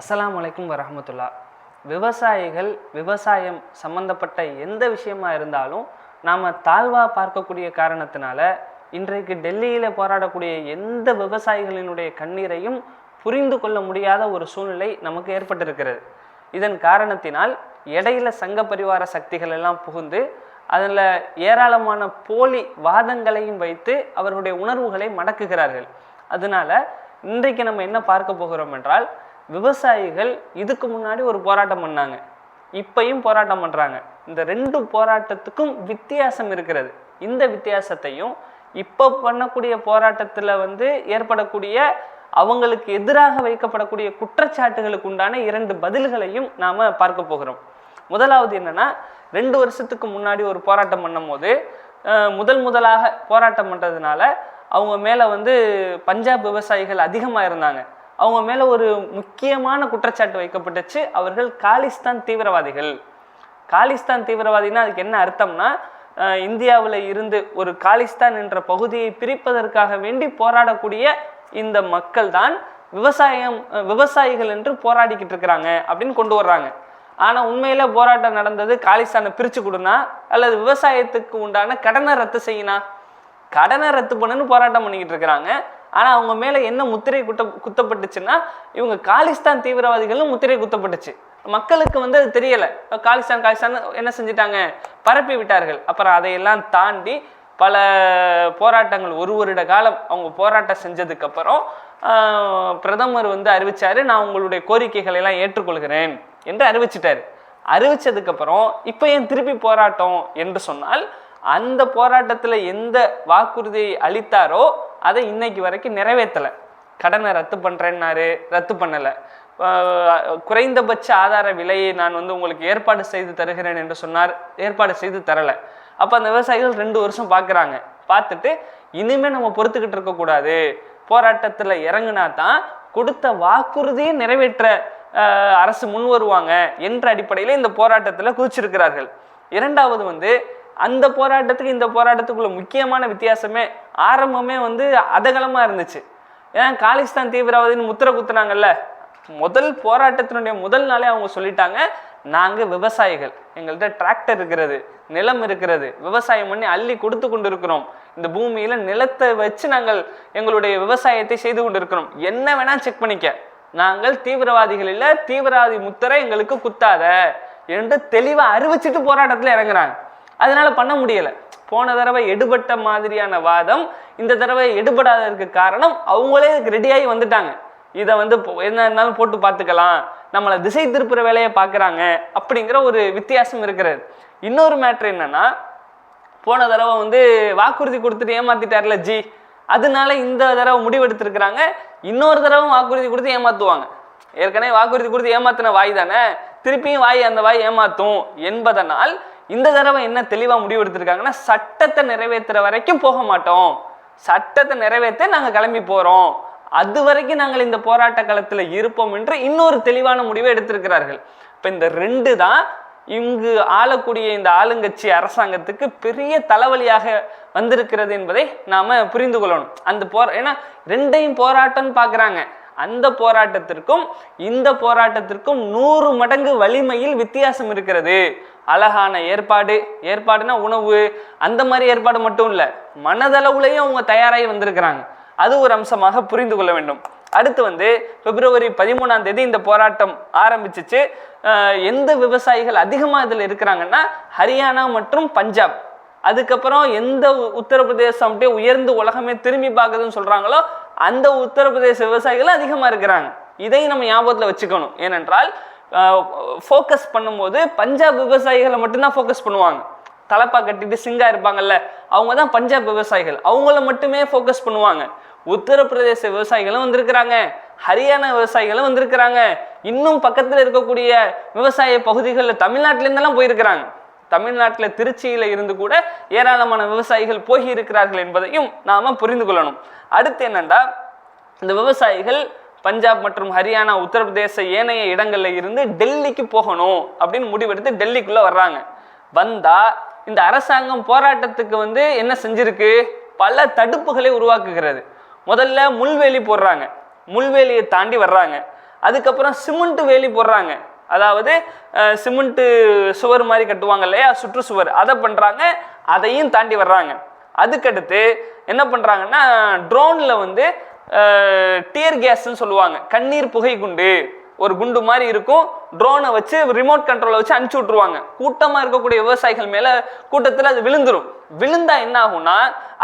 அஸ்ஸலாமு அலைக்கும் வரஹ்மத்துல்லாஹ். விவசாயிகள் விவசாயம் சம்பந்தப்பட்ட எந்த விஷயமா இருந்தாலும் நாம் தாழ்வாக பார்க்கக்கூடிய காரணத்தினால இன்றைக்கு டெல்லியில் போராடக்கூடிய எந்த விவசாயிகளினுடைய கண்ணீரையும் புரிந்து கொள்ள முடியாத ஒரு சூழ்நிலை நமக்கு ஏற்பட்டிருக்கிறது. இதன் காரணத்தினால் இடையில சங்க பரிவார சக்திகள் எல்லாம் புகுந்து அதில் ஏராளமான போலி வாதங்களையும் வைத்து அவர்களுடைய உணர்வுகளை மடக்குகிறார்கள். அதனால இன்றைக்கு நம்ம என்ன பார்க்க போகிறோம் என்றால், விவசாயிகள் இதுக்கு முன்னாடி ஒரு போராட்டம் பண்ணாங்க, இப்பையும் போராட்டம் பண்ணுறாங்க. இந்த ரெண்டு போராட்டத்துக்கும் வித்தியாசம் இருக்கிறது. இந்த வித்தியாசத்தையும் இப்போ பண்ணக்கூடிய போராட்டத்தில் ஏற்படக்கூடிய அவங்களுக்கு எதிராக வைக்கப்படக்கூடிய குற்றச்சாட்டுகளுக்கு உண்டான இரண்டு பதில்களையும் நாம் பார்க்க போகிறோம். முதலாவது என்னன்னா, 2 வருஷத்துக்கு முன்னாடி ஒரு போராட்டம் பண்ணும் போது முதலாக போராட்டம் பண்ணுறதுனால அவங்க மேலே பஞ்சாப் விவசாயிகள் அதிகமாக இருந்தாங்க. அவங்க மேலே ஒரு முக்கியமான குற்றச்சாட்டு வைக்கப்பட்டுச்சு, அவர்கள் காலிஸ்தான் தீவிரவாதிகள். காலிஸ்தான் தீவிரவாதின்னா அதுக்கு என்ன அர்த்தம்னா, இந்தியாவில் இருந்து ஒரு காலிஸ்தான் என்ற பகுதியை பிரிப்பதற்காக வேண்டி போராடக்கூடிய இந்த மக்கள் தான் விவசாயிகள் என்று போராடிக்கிட்டு இருக்கிறாங்க அப்படின்னு கொண்டு வர்றாங்க. ஆனால் உண்மையில போராட்டம் நடந்தது காலிஸ்தானை பிரித்து கொடுனா அல்லது விவசாயத்துக்கு உண்டான கடனை ரத்து செய்யினா, கடனை ரத்து பண்ணுன்னு போராட்டம் பண்ணிக்கிட்டு இருக்கிறாங்க. ஆனால் அவங்க மேலே என்ன முத்திரை குத்தப்பட்டுச்சுன்னா, இவங்க காலிஸ்தான் தீவிரவாதிகளும் முத்திரை குத்தப்பட்டுச்சு. மக்களுக்கு அது தெரியலை. காலிஸ்தான் என்ன செஞ்சிட்டாங்க, பரப்பி விட்டார்கள். அப்புறம் அதையெல்லாம் தாண்டி பல போராட்டங்கள், 1 வருட காலம் அவங்க போராட்டம் செஞ்சதுக்கப்புறம் பிரதமர் அறிவிச்சாரு, நான் உங்களுடைய கோரிக்கைகளை எல்லாம் ஏற்றுக்கொள்கிறேன் என்று அறிவிச்சிட்டாரு. அறிவிச்சதுக்கப்புறம் இப்போ ஏன் திருப்பி போராட்டம் என்று சொன்னால், அந்த போராட்டத்தில் எந்த வாக்குறுதியை அளித்தாரோ அதை இன்னைக்கு வரைக்கும் நிறைவேற்றலை. கடனை ரத்து பண்ணுறேன்னாரு, ரத்து பண்ணலை. குறைந்தபட்ச ஆதார விலையை நான் உங்களுக்கு ஏற்பாடு செய்து தருகிறேன் என்று சொன்னார், ஏற்பாடு செய்து தரலை. அப்போ அந்த விவசாயிகள் 2 வருஷம் பார்க்குறாங்க. பார்த்துட்டு இனிமேல் நம்ம பொறுத்துக்கிட்டு இருக்கக்கூடாது, போராட்டத்தில் இறங்குனா தான் கொடுத்த வாக்குறுதியை நிறைவேற்ற அரசு முன் வருவாங்க என்ற அடிப்படையில் இந்த போராட்டத்தில் குதிச்சிருக்கிறார்கள். இரண்டாவது அந்த போராட்டத்துக்கு இந்த போராட்டத்துக்குள்ள முக்கியமான வித்தியாசமே, ஆரம்பமே அதகலமாக இருந்துச்சு. ஏன்னா காலிஸ்தான் தீவிரவாதின்னு முத்திரை குத்துனாங்கல்ல, முதல் போராட்டத்தினுடைய முதல் நாளே அவங்க சொல்லிட்டாங்க, நாங்கள் விவசாயிகள், எங்கள்கிட்ட டிராக்டர் இருக்கிறது, நிலம் இருக்கிறது, விவசாயம் பண்ணி அள்ளி கொடுத்து கொண்டு இருக்கிறோம், இந்த பூமியில நிலத்தை வச்சு நாங்கள் எங்களுடைய விவசாயத்தை செய்து கொண்டு இருக்கிறோம், என்ன வேணா செக் பண்ணிக்க, நாங்கள் தீவிரவாதிகள் இல்லை, தீவிரவாதி முத்திரை எங்களுக்கு குத்தாத என்று தெளிவாக அறிவிச்சிட்டு போராட்டத்தில் இறங்குறாங்க. அதனால பண்ண முடியலை. போன தடவை எடுபட்ட மாதிரியான வாதம் இந்த தடவை எடுபடாததற்கு காரணம், அவங்களே ரெடியாகி வந்துட்டாங்க. இதை என்ன இருந்தாலும் போட்டு பார்த்துக்கலாம், நம்மளை திசை திருப்புற வேலையை பார்க்குறாங்க அப்படிங்கிற ஒரு வித்தியாசம் இருக்கிறது. இன்னொரு மேட்ரு என்னன்னா, போன தடவை வாக்குறுதி கொடுத்துட்டு ஏமாத்திட்டார்ல ஜி, அதனால இந்த தடவை முடிவெடுத்திருக்கிறாங்க, இன்னொரு தடவை வாக்குறுதி கொடுத்து ஏமாத்துவாங்க. ஏற்கனவே வாக்குறுதி கொடுத்து ஏமாத்தின வாய் தானே, திருப்பியும் அந்த வாய் ஏமாத்தும் என்பதனால் இந்த தடவை என்ன தெளிவாக முடிவெடுத்திருக்காங்கன்னா, சட்டத்தை நிறைவேற்றுற வரைக்கும் போக மாட்டோம், சட்டத்தை நிறைவேற்ற நாங்கள் கிளம்பி போகிறோம், அது வரைக்கும் நாங்கள் இந்த போராட்ட களத்தில் இருப்போம் என்று இன்னொரு தெளிவான முடிவை எடுத்திருக்கிறார்கள். இப்போ இந்த 2 தான் இங்கு ஆளக்கூடிய இந்த ஆளுங்கட்சி அரசாங்கத்துக்கு பெரிய தலைவலியாக வந்திருக்கிறது என்பதை நாம் புரிந்து கொள்ளணும். அந்த ஏன்னா 2ஐயும் போராட்டம்னு பார்க்குறாங்க. அந்த போராட்டத்திற்கும் இந்த போராட்டத்திற்கும் 100 மடங்கு வலிமையில் வித்தியாசம் இருக்கிறது. அழகான ஏற்பாடுனா உணவு, அந்த மாதிரி ஏற்பாடு மட்டும் இல்லை, மனதளவுலையும் அவங்க தயாராகி வந்திருக்கிறாங்க. அது ஒரு அம்சமாக புரிந்து கொள்ள வேண்டும். அடுத்து பிப்ரவரி 13ஆம் தேதி இந்த போராட்டம் ஆரம்பிச்சிச்சு. எந்த விவசாயிகள் அதிகமாக இதில் இருக்கிறாங்கன்னா, ஹரியானா மற்றும் பஞ்சாப். அதுக்கப்புறம் எந்த உத்தரப்பிரதேசம் உயர்ந்து உலகமே திரும்பி பார்க்குதுன்னு சொல்கிறாங்களோ அந்த உத்தரப்பிரதேச விவசாயிகள் அதிகமாக இருக்கிறாங்க. இதையும் நம்ம ஞாபகத்தில் வச்சுக்கணும். ஏனென்றால் ஃபோக்கஸ் பண்ணும்போது பஞ்சாப் விவசாயிகளை மட்டும்தான் ஃபோக்கஸ் பண்ணுவாங்க. தலப்பா கட்டிட்டு சிங்கா இருப்பாங்கல்ல, அவங்க தான் பஞ்சாப் விவசாயிகள், அவங்கள மட்டுமே ஃபோக்கஸ் பண்ணுவாங்க. உத்தரப்பிரதேச விவசாயிகளும் வந்திருக்கிறாங்க, ஹரியானா விவசாயிகளும் வந்திருக்கிறாங்க, இன்னும் பக்கத்தில் இருக்கக்கூடிய விவசாய பகுதிகளில் தமிழ்நாட்டிலேருந்தெல்லாம் போயிருக்கிறாங்க. தமிழ்நாட்டில் திருச்சியில் இருந்து கூட ஏராளமான விவசாயிகள் போய் இருக்கிறார்கள் என்பதையும் நாம் புரிந்து கொள்ளணும். அடுத்து என்னண்டா, இந்த விவசாயிகள் பஞ்சாப் மற்றும் ஹரியானா, உத்தரப்பிரதேச ஏனைய இடங்களில் இருந்து டெல்லிக்கு போகணும் அப்படின்னு முடிவெடுத்து டெல்லிக்குள்ளே வர்றாங்க. வந்தா இந்த அரசாங்கம் போராட்டத்துக்கு என்ன செஞ்சிருக்கு, பல தடுப்புகளை உருவாக்குகிறது. முதல்ல முள்வேலி போடுறாங்க, முள்வேலியை தாண்டி வர்றாங்க. அதுக்கப்புறம் சிமெண்ட் வேலி போடுறாங்க, அதாவது சிமெண்ட்டு சுவர் மாதிரி கட்டுவாங்க இல்லையா, சுற்றுச்சுவர், அதை பண்ணுறாங்க. அதையும் தாண்டி வர்றாங்க. அதுக்கடுத்து என்ன பண்ணுறாங்கன்னா ட்ரோனில் வந்து டியர் கேஸ்ன்னு சொல்லுவாங்க, கண்ணீர் புகை குண்டு, ஒரு குண்டு மாதிரி இருக்கும், ட்ரோனை வச்சு ரிமோட் கண்ட்ரோலை வச்சு அனுப்பிச்சி விட்ருவாங்க. கூட்டமாக இருக்கக்கூடிய விவசாயிகள் மேலே கூட்டத்தில் அது விழுந்துடும். விழுந்தா என்ன ஆகும்னா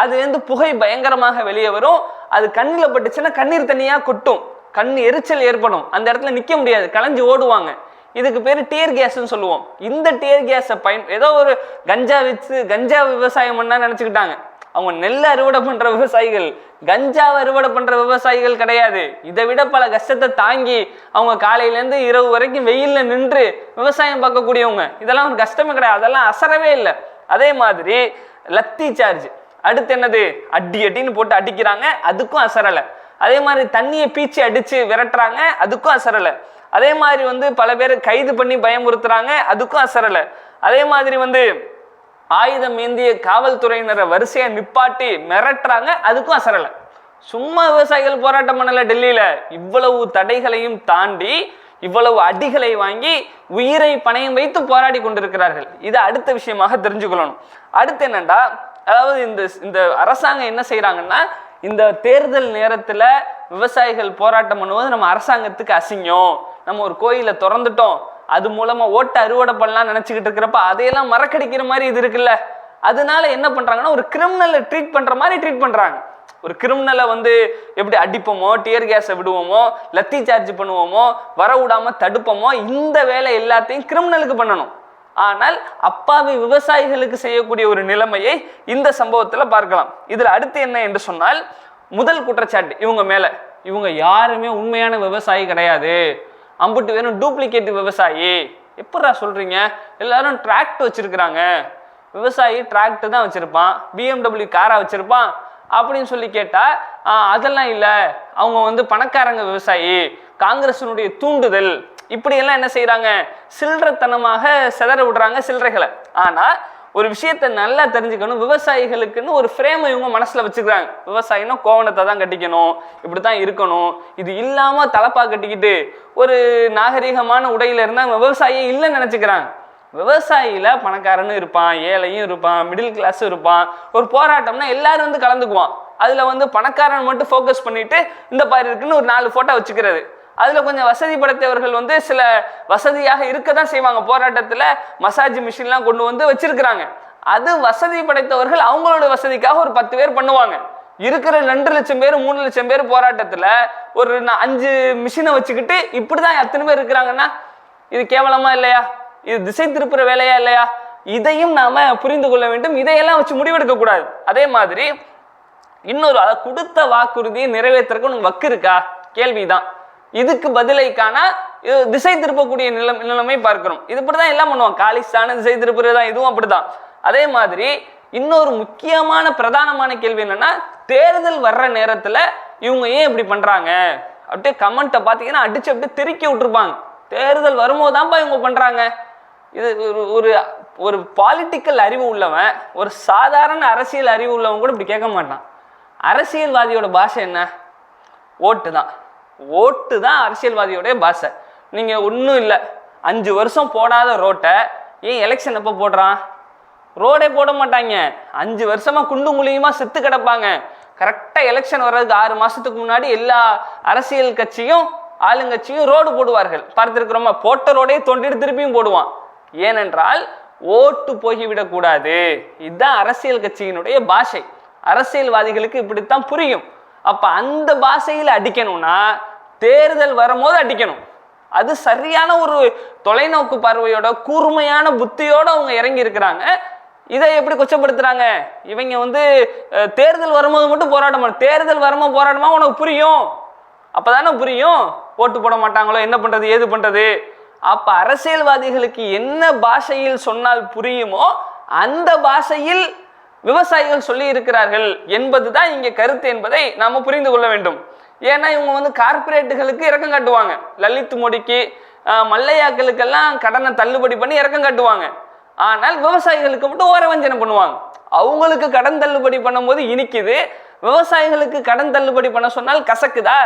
அது வந்து புகை பயங்கரமாக வெளியே வரும். அது கண்ணில் பட்டுச்சுன்னா கண்ணீர் தண்ணியாக கொட்டும், கண் எரிச்சல் ஏற்படும், அந்த இடத்துல நிற்க முடியாது, கலைஞ்சு ஓடுவாங்க. இதுக்கு பேர் டியர் கேஸ்ன்னு சொல்லுவோம். இந்த டியர் கேஸை ஏதோ ஒரு கஞ்சா விவசாயம் பண்ணா நினச்சிக்கிட்டாங்க. அவங்க நெல் அறுவடை பண்ற விவசாயிகள், கஞ்சாவை அறுவடை பண்ற விவசாயிகள் கிடையாது. இதை விட பல கஷ்டத்தை தாங்கி அவங்க காலையிலேருந்து இரவு வரைக்கும் வெயிலில் நின்று விவசாயம் பார்க்கக்கூடியவங்க. இதெல்லாம் ஒரு கஷ்டமே கிடையாது, அதெல்லாம் அசரவே இல்லை. அதே மாதிரி லத்தி சார்ஜ், அடுத்து என்னது, அடின்னு போட்டு அடிக்கிறாங்க, அதுக்கும் அசரலை. அதே மாதிரி தண்ணியை பீச்சி அடிச்சு விரட்டுறாங்க, அதுக்கும் அசரலை. அதே மாதிரி வந்து பல பேரை கைது பண்ணி பயமுறுத்துறாங்க, அதுக்கும் அசரலை. அதே மாதிரி வந்து ஆயுதம் ஏந்திய காவல்துறையினரை வரிசையா நிப்பாட்டி மிரட்டுறாங்க, அதுக்கும் அசரலை. சும்மா விவசாயிகள் போராட்டம் பண்ணல டெல்லியில, இவ்வளவு தடைகளையும் தாண்டி இவ்வளவு அடிகளை வாங்கி உயிரை பணயம் வைத்து போராடி கொண்டிருக்கிறார்கள். இது அடுத்த விஷயமாக தெரிஞ்சுக்கொள்ளணும். அடுத்து என்னண்டா, அதாவது இந்த அரசாங்கம் என்ன செய்யறாங்கன்னா, இந்த தேர்தல் நேரத்துல விவசாயிகள் போராட்டம் பண்ணும்போது நம்ம அரசாங்கத்துக்கு அசிங்கம், நம்ம ஒரு கோயிலை திறந்துட்டோம், அது மூலமா ஓட்ட அறுவடை பண்ணலாம் நினைச்சுக்கிட்டு இருக்கிறப்ப அதையெல்லாம் மறக்கடிக்கிற மாதிரி இது இருக்குல்ல, அதனால என்ன பண்றாங்கன்னா ஒரு கிரிமினலை ட்ரீட் பண்ற மாதிரி ட்ரீட் பண்றாங்க. ஒரு கிரிமினலை வந்து எப்படி அடிப்போமோ, டியர் கேஸை விடுவோமோ, லத்தி சார்ஜ் பண்ணுவோமோ, வர விடாம தடுப்போமோ, இந்த வேலை எல்லாத்தையும் கிரிமினலுக்கு பண்ணணும். ஆனால் அப்பாவி விவசாயிகளுக்கு செய்யக்கூடிய ஒரு நிலைமையை இந்த சம்பவத்துல பார்க்கலாம். இதுல அடுத்து என்ன என்று சொன்னால், முதல் குற்றச்சாட்டு இவங்க மேல, இவங்க யாருமே உண்மையான விவசாயி கிடையாது, அம்புட்டு வேணும் டூப்ளிகேட் விவசாயி. எப்படா சொல்றீங்க, எல்லாரும் டிராக்ட் வச்சிருக்கிறாங்க, விவசாயி டிராக்ட் தான் வச்சிருப்பான், BMW காரா வச்சிருப்பான் அப்படின்னு சொல்லி கேட்டா அதெல்லாம் இல்லை, அவங்க வந்து பணக்காரங்க விவசாயி, காங்கிரஸினுடைய தூண்டுதல், இப்படியெல்லாம் என்ன செய்யறாங்க, சில்லறத்தனமாக சிதற விடுறாங்க சில்லறைகளை. ஆனா ஒரு விஷயத்த நல்லா தெரிஞ்சுக்கணும், விவசாயிகளுக்குன்னு ஒரு ஃப்ரேமை இவங்க மனசுல வச்சுக்கிறாங்க. விவசாயினா கோவணத்தை தான் கட்டிக்கணும், இப்படித்தான் இருக்கணும், இது இல்லாம தலப்பா கட்டிக்கிட்டு ஒரு நாகரிகமான உடையில இருந்தா விவசாயியே இல்லைன்னு நினைச்சுக்கிறாங்க. விவசாயில பணக்காரனும் இருப்பான், ஏழையும் இருப்பான், மிடில் கிளாஸும் இருப்பான். ஒரு போராட்டம்னா எல்லாரும் வந்து கலந்துக்குவான். அதுல வந்து பணக்காரன் மட்டும் ஃபோக்கஸ் பண்ணிட்டு இந்த பாரு இருக்குன்னு ஒரு 4 போட்டோ வச்சுக்கிறது. அதுல கொஞ்சம் வசதி படைத்தவர்கள் வந்து சில வசதியாக இருக்க தான் செய்வாங்க. போராட்டத்துல மசாஜ் மிஷின்லாம் கொண்டு வந்து வச்சிருக்கிறாங்க. அது வசதி படைத்தவர்கள் அவங்களோட வசதிக்காக ஒரு 10 பேர் பண்ணுவாங்க. இருக்கிற 2 லட்சம் பேர் 3 லட்சம் பேர் போராட்டத்துல ஒரு 5 மிஷினை வச்சுக்கிட்டு இப்படிதான் எத்தனை பேர் இருக்கிறாங்கன்னா இது கேவலமா இல்லையா, இது திசை திருப்புற வேலையா இல்லையா? இதையும் நாம புரிந்து கொள்ள வேண்டும். இதையெல்லாம் வச்சு முடிவெடுக்க கூடாது. அதே மாதிரி இன்னொரு, அதை கொடுத்த வாக்குறுதியை நிறைவேற்றுறதுக்கு வக்கு இருக்கா கேள்விதான். இதுக்கு பதிலைக்கான திசை திருப்பக்கூடிய நிலைமை பார்க்கிறோம். இது இப்படிதான் எல்லாம் பண்ணுவாங்க, காலிஸ்தான திசை திருப்புறதுதான், இதுவும் அப்படிதான். அதே மாதிரி இன்னொரு முக்கியமான பிரதானமான கேள்வி என்னன்னா, தேர்தல் வர்ற நேரத்துல இவங்க ஏன் இப்படி பண்றாங்க? அப்படியே கமெண்ட்டை பார்த்தீங்கன்னா அடிச்சு அப்படியே திருக்கி விட்டுருப்பாங்க. தேர்தல் வரும்போது தான்ப்பா இவங்க பண்றாங்க. இது ஒரு ஒரு பாலிட்டிக்கல் அறிவு உள்ளவன், ஒரு சாதாரண அரசியல் அறிவு உள்ளவன் கூட இப்படி கேட்க மாட்டான். அரசியல்வாதியோட பாஷை என்ன? ஓட்டு தான். ஓட்டு தான் அரசியல்வாதியோடைய பாஷை. நீங்க ஒன்றும் இல்லை, 5 வருஷம் போடாத ரோட்டை ஏன் எலெக்ஷன் எப்போ போடுறான்? ரோடே போட மாட்டாங்க, 5 வருஷமா குண்டு குழியுமா செத்து கிடப்பாங்க. கரெக்டாக எலெக்ஷன் வர்றதுக்கு 6 மாசத்துக்கு முன்னாடி எல்லா அரசியல் கட்சியும் ஆளுங்கட்சியும் ரோடு போடுவார்கள். பார்த்துருக்கிறோமா? போட்ட ரோடே தோண்டிட்டு திருப்பியும் போடுவான். ஏனென்றால் ஓட்டு போய்விடக்கூடாது. இதுதான் அரசியல் கட்சியினுடைய பாஷை. அரசியல்வாதிகளுக்கு இப்படித்தான் புரியும். அப்ப அந்த பாஷையில் அடிக்கணும்னா தேர்தல் வரும்போது அடிக்கணும். அது சரியான ஒரு தொலைநோக்கு பார்வையோட கூர்மையான புத்தியோட அவங்க இறங்கி இருக்கிறாங்க. இதை எப்படி கொச்சப்படுத்துறாங்க? இவங்க வந்து தேர்தல் வரும்போது மட்டும் போராட்டம் பண்ண, தேர்தல் வரும்போது போராட்டமா உனக்கு புரியும், அப்பதானே புரியும். ஓட்டு போட மாட்டாங்களோ, என்ன பண்றது ஏது பண்றது? அப்ப அரசியல்வாதிகளுக்கு என்ன பாஷையில் சொன்னால் புரியுமோ அந்த பாஷையில் விவசாயிகள் சொல்லி இருக்கிறார்கள் என்பதுதான் இங்க கருத்து என்பதை நாம புரிந்து கொள்ள வேண்டும். ஏன்னா இவங்க வந்து கார்பரேட்டுகளுக்கு இறக்கம் காட்டுவாங்க, லலித் மோடிக்கு மல்லையாக்களுக்கெல்லாம் கடனை தள்ளுபடி பண்ணி இறக்கம் காட்டுவாங்க. ஆனால் விவசாயிகளுக்கு மட்டும் ஓரவஞ்சனை பண்ணுவாங்க. அவங்களுக்கு கடன் தள்ளுபடி பண்ணும் போது இனிக்குது, விவசாயிகளுக்கு கடன் தள்ளுபடி பண்ண சொன்னால் கசக்குதா,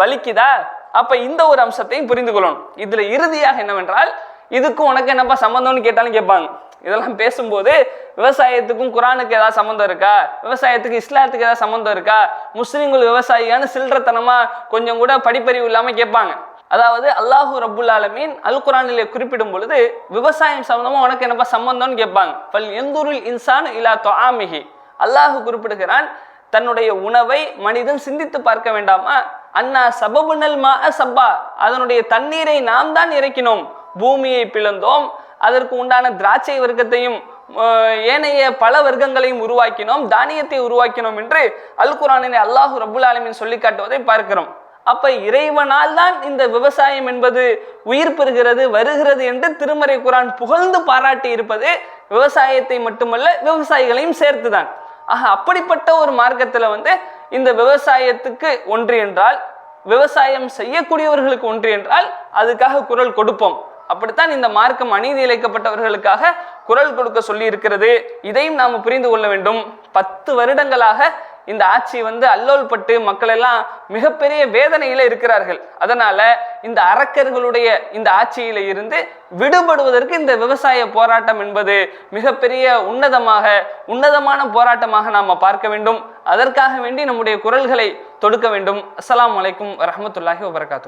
வலிக்குதா? அப்ப இந்த ஒரு அம்சத்தையும் புரிந்து கொள்ளணும். இதுல இறுதியாக என்னவென்றால், இதுக்கும் உனக்கு என்னப்பா சம்பந்தம்னு கேட்டாலும் கேட்பாங்க. இதெல்லாம் பேசும்போது விவசாயத்துக்கும் குரானுக்கு ஏதாவது சம்மந்தம் இருக்கா, விவசாயத்துக்கு இஸ்லாத்துக்கு ஏதாவது சம்மந்தம் இருக்கா, முஸ்லிம்கள் விவசாயியான சில்லறத்தனமா கொஞ்சம் கூட படிப்பறிவு இல்லாம கேட்பாங்க. அதாவது அல்லாஹு ரப்புல் ஆலமீன் அல் குரானிலே குறிப்பிடும் பொழுது விவசாயம் சம்பந்தமா உனக்கு என்னப்பா சம்பந்தம்னு கேட்பாங்க. ஃபல் யன்துருல் இன்சான் இலா துஆமிஹி, அல்லாஹ் குறிப்பிடுகிறான், தன்னுடைய உணவை மனிதன் சிந்தித்து பார்க்க வேண்டாமா? அண்ணா சபபுனல் மா சப்பா, அதனுடைய தண்ணீரை நாம் தான் இறக்கினோம், பூமியை பிளந்தோம், அதற்கு உண்டான திராட்சை வர்க்கத்தையும் ஏனைய பல வர்க்கங்களையும் உருவாக்கினோம், தானியத்தை உருவாக்கினோம் என்று அல் குரானிலே அல்லாஹு ரப்புல் ஆலமீன் சொல்லி காட்டுவதை பார்க்கிறோம். அப்ப இறைவனால் தான் இந்த விவசாயம் என்பது உயிர் பெறுகிறது, வருகிறது என்று திருமறை குரான் புகழ்ந்து பாராட்டி இருப்பது விவசாயத்தை மட்டுமல்ல, விவசாயிகளையும் சேர்த்துதான். ஆக அப்படிப்பட்ட ஒரு மார்க்கத்துல இந்த விவசாயத்துக்கு ஒன்று என்றால், விவசாயம் செய்யக்கூடியவர்களுக்கு ஒன்று என்றால் அதுக்காக குரல் கொடுப்போம். அப்படித்தான் இந்த மார்க்கம் அநீதி இழைக்கப்பட்டவர்களுக்காக குரல் கொடுக்க சொல்லி இருக்கிறது. இதையும் நாம் புரிந்து கொள்ள வேண்டும். 10 வருடங்களாக இந்த ஆட்சி அல்லோல் பட்டு மக்கள் எல்லாம் மிகப்பெரிய வேதனையில இருக்கிறார்கள். அதனால இந்த அரக்கர்களுடைய இந்த ஆட்சியில இருந்து விடுபடுவதற்கு இந்த விவசாய போராட்டம் என்பது மிகப்பெரிய உன்னதமான போராட்டமாக நாம பார்க்க வேண்டும். அதற்காக வேண்டி நம்முடைய குரல்களை தொடுக்க வேண்டும். அஸ்ஸலாமு அலைக்கும் வரஹ்மத்துல்லாஹி வபரகாத்துஹு.